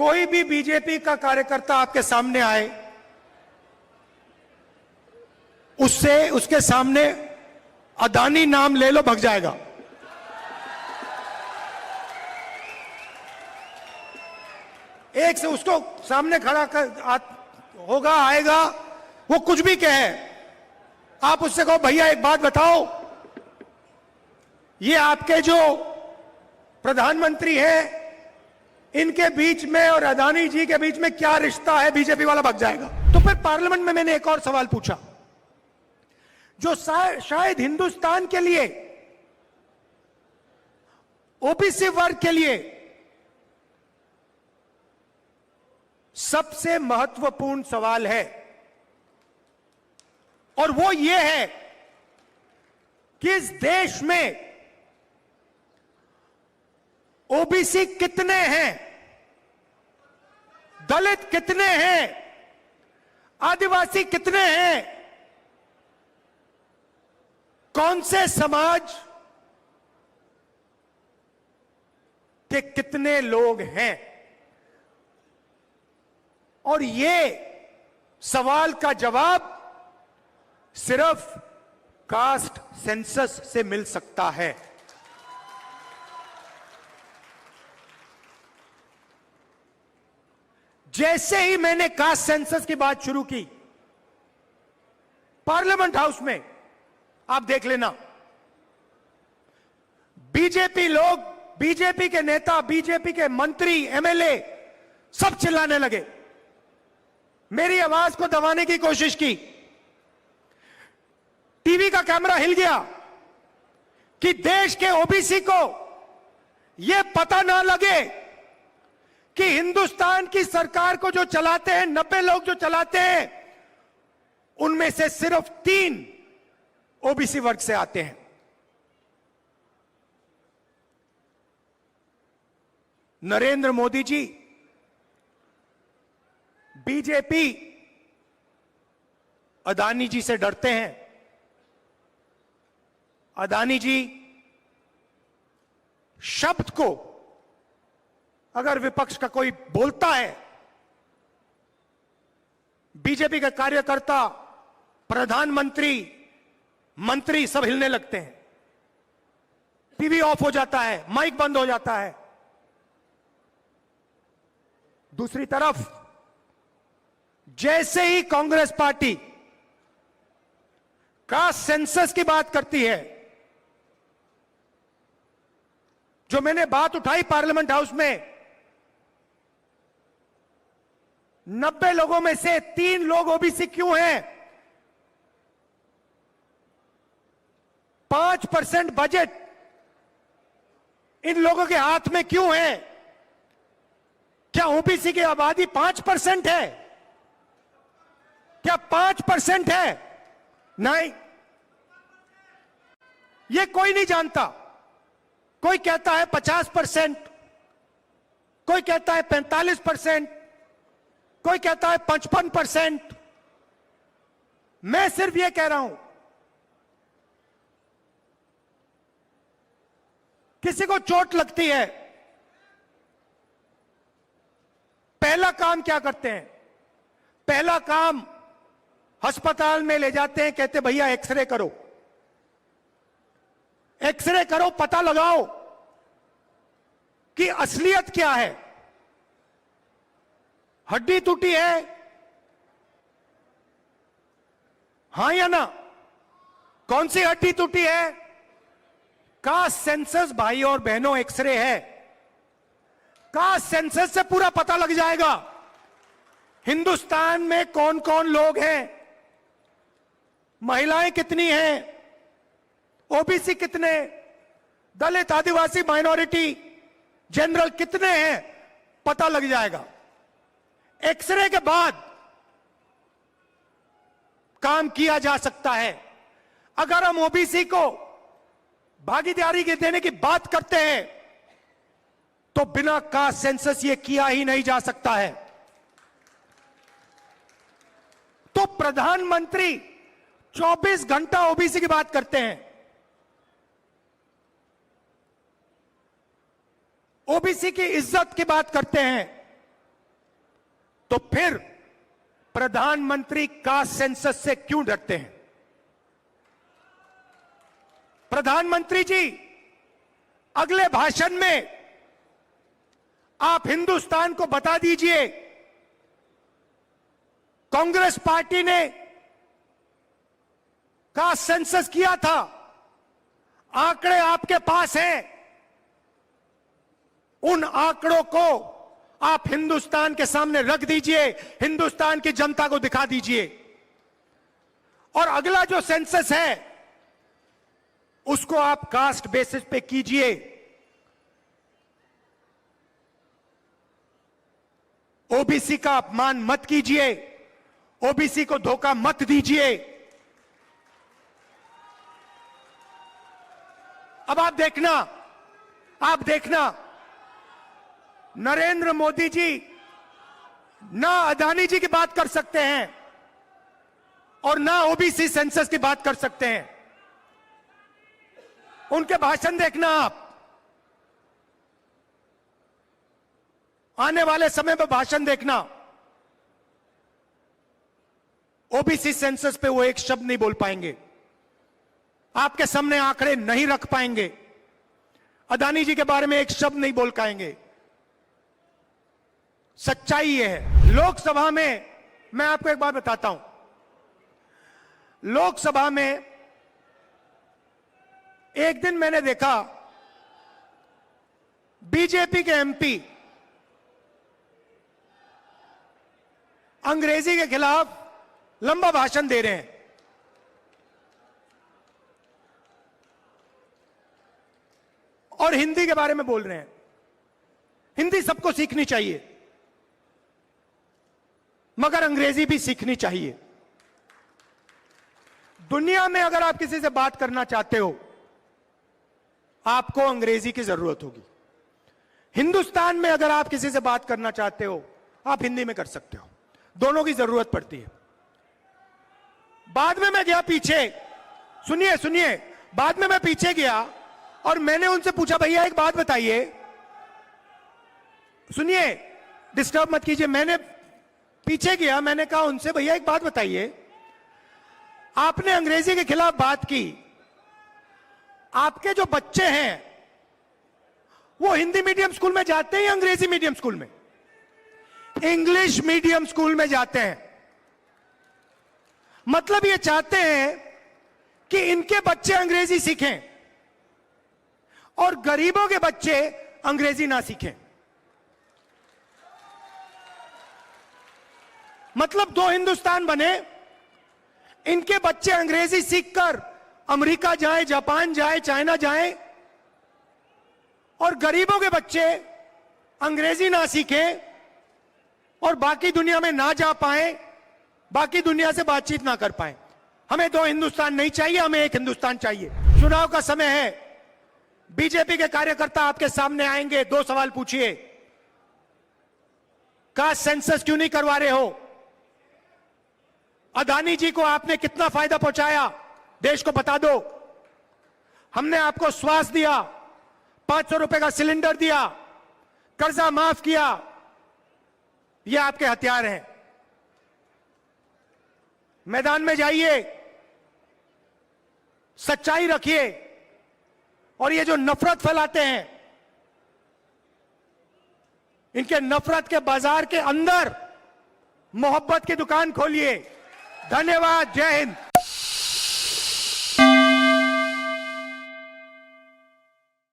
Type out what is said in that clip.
कोई भी बीजेपी का कार्यकर्ता आपके सामने आए, उससे उसके सामने अदानी नाम ले लो, भग जाएगा। एक से उसको सामने खड़ा कर होगा, आएगा, वो कुछ भी कहे, आप उससे कहो भैया एक बात बताओ, ये आपके जो प्रधानमंत्री हैं इनके बीच में और अदानी जी के बीच में क्या रिश्ता है, बीजेपी वाला भग जाएगा। तो फिर पार्लियामेंट में मैंने एक और सवाल पूछा जो शायद हिंदुस्तान के लिए, ओबीसी वर्ग के लिए सबसे महत्वपूर्ण सवाल है, और वो ये है कि इस देश में ओबीसी कितने हैं, दलित कितने हैं, आदिवासी कितने हैं, कौन से समाज के कितने लोग हैं। और ये सवाल का जवाब सिर्फ कास्ट सेंसस से मिल सकता है। जैसे ही मैंने कास्ट सेंसस की बात शुरू की पार्लियामेंट हाउस में, आप देख लेना, बीजेपी लोग, बीजेपी के नेता, बीजेपी के मंत्री, एमएलए सब चिल्लाने लगे, मेरी आवाज को दबाने की कोशिश की। टीवी का कैमरा हिल गया कि देश के ओबीसी को यह पता ना लगे कि हिंदुस्तान की सरकार को जो चलाते हैं, 90 लोग जो चलाते हैं, उनमें से सिर्फ 3 ओबीसी वर्ग से आते हैं। नरेंद्र मोदी जी, बीजेपी अदानी जी से डरते हैं। अदानी जी शब्द को अगर विपक्ष का कोई बोलता है, बीजेपी के कार्यकर्ता, प्रधानमंत्री, मंत्री सब हिलने लगते हैं, टीवी ऑफ हो जाता है, माइक बंद हो जाता है। दूसरी तरफ जैसे ही कांग्रेस पार्टी कास्ट सेंसस की बात करती है, जो मैंने बात उठाई पार्लियामेंट हाउस में, 90 लोगों में से 3 लोग ओबीसी क्यों हैं, 5% बजट इन लोगों के हाथ में क्यों है? क्या ओबीसी की आबादी 5% है? क्या 5% है? नहीं, ये कोई नहीं जानता। कोई कहता है 50%, कोई कहता है 45%, कोई कहता है 55%। मैं सिर्फ ये कह रहा हूं, किसी को चोट लगती है, पहला काम क्या करते हैं? पहला काम अस्पताल में ले जाते हैं, कहते भैया एक्सरे करो, एक्सरे करो, पता लगाओ कि असलियत क्या है। हड्डी टूटी है, हां या ना? कौन सी हड्डी टूटी है? कास्ट सेंसस भाई और बहनों एक्सरे है। कास्ट सेंसस से पूरा पता लग जाएगा हिंदुस्तान में कौन कौन लोग हैं, महिलाएं कितनी हैं, ओबीसी कितने, दलित, आदिवासी, माइनॉरिटी, जनरल कितने हैं, पता लग जाएगा। एक्सरे के बाद काम किया जा सकता है। अगर हम ओबीसी को भागीदारी देने की बात करते हैं तो बिना कास्ट सेंसस ये किया ही नहीं जा सकता है। तो प्रधानमंत्री 24 घंटा ओबीसी की बात करते हैं, ओबीसी की इज्जत की बात करते हैं, तो फिर प्रधानमंत्री कास्ट सेंसस से क्यों डरते हैं? प्रधानमंत्री जी, अगले भाषण में आप हिंदुस्तान को बता दीजिए, कांग्रेस पार्टी ने कास्ट सेंसस किया था, आंकड़े आपके पास हैं, उन आंकड़ों को आप हिंदुस्तान के सामने रख दीजिए, हिंदुस्तान की जनता को दिखा दीजिए। और अगला जो सेंसस है उसको आप कास्ट बेसिस पे कीजिए। ओबीसी का अपमान मत कीजिए, ओबीसी को धोखा मत दीजिए। अब आप देखना नरेंद्र मोदी जी ना अदानी जी की बात कर सकते हैं और ना ओबीसी सेंसस की बात कर सकते हैं। उनके भाषण देखना आप, आने वाले समय में भाषण देखना, ओबीसी सेंसस पे वो एक शब्द नहीं बोल पाएंगे, आपके सामने आंकड़े नहीं रख पाएंगे, अदानी जी के बारे में एक शब्द नहीं बोल पाएंगे। सच्चाई ये है। लोकसभा में मैं आपको एक बात बताता हूं, लोकसभा में एक दिन मैंने देखा बीजेपी के एमपी अंग्रेजी के खिलाफ लंबा भाषण दे रहे हैं। और हिंदी के बारे में बोल रहे हैं। हिंदी सबको सीखनी चाहिए, मगर अंग्रेजी भी सीखनी चाहिए। दुनिया में अगर आप किसी से बात करना चाहते हो, आपको अंग्रेजी की जरूरत होगी। हिंदुस्तान में अगर आप किसी से बात करना चाहते हो, आप हिंदी में कर सकते हो। दोनों की जरूरत पड़ती है। बाद में मैं गया पीछे, सुनिए, बाद में मैं पीछे गया और मैंने उनसे पूछा, भैया एक बात बताइए, सुनिए, डिस्टर्ब मत कीजिए। मैंने पीछे गया, मैंने कहा उनसे, भैया एक बात बताइए, आपने अंग्रेजी के खिलाफ बात की, आपके जो बच्चे हैं वो हिंदी मीडियम स्कूल में जाते हैं या अंग्रेजी मीडियम स्कूल में? इंग्लिश मीडियम स्कूल में जाते हैं। मतलब ये चाहते हैं कि इनके बच्चे अंग्रेजी सीखें और गरीबों के बच्चे अंग्रेजी ना सीखें। मतलब दो हिंदुस्तान बने, इनके बच्चे अंग्रेजी सीखकर अमेरिका जाएं, जापान जाएं, चाइना जाएं, और गरीबों के बच्चे अंग्रेजी ना सीखें और बाकी दुनिया में ना जा पाएं, बाकी दुनिया से बातचीत ना कर पाएं। हमें दो हिंदुस्तान नहीं चाहिए, हमें एक हिंदुस्तान चाहिए। चुनाव का समय है, बीजेपी के कार्यकर्ता आपके सामने आएंगे, दो सवाल पूछिए। कास्ट सेंसस क्यों नहीं करवा रहे हो? अदानी जी को आपने कितना फायदा पहुंचाया, देश को बता दो। हमने आपको स्वास्थ्य दिया, 500 रुपए का सिलेंडर दिया, कर्जा माफ किया। ये आपके हथियार हैं। मैदान में जाइए, सच्चाई रखिए, और ये जो नफरत फैलाते हैं, इनके नफरत के बाजार के अंदर मोहब्बत की दुकान खोलिए। धन्यवाद। जय हिंद।